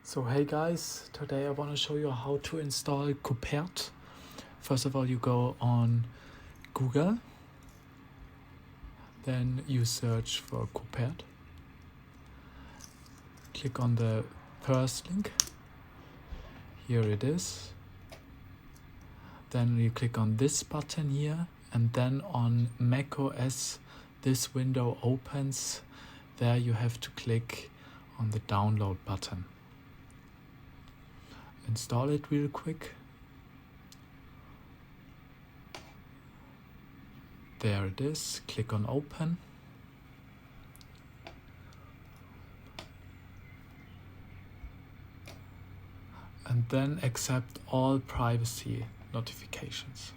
So hey guys, today I want to show you how to install Coupert. First of all, you go on Google, then you search for Coupert. Click on the first link, here it is. Then you click on this button here, and then on macOS this window opens. There you have to click on the download button. Install it real quick. There it is. Click on open. And then accept all privacy notifications.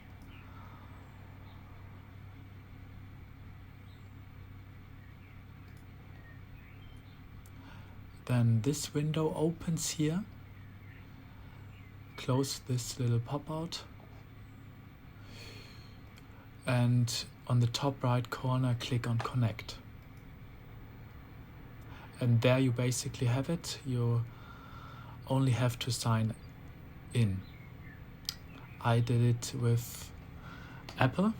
Then this window opens here. Close this little pop-out, and on the top right corner click on connect, and there you basically have it. You only have to sign in. I did it with Apple,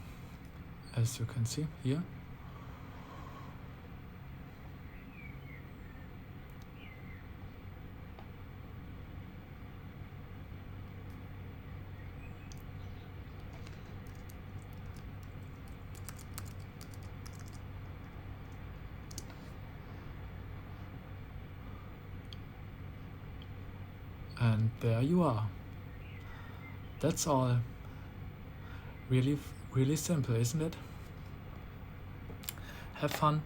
as you can see here. And there you are. That's all. Really simple, isn't it? Have fun.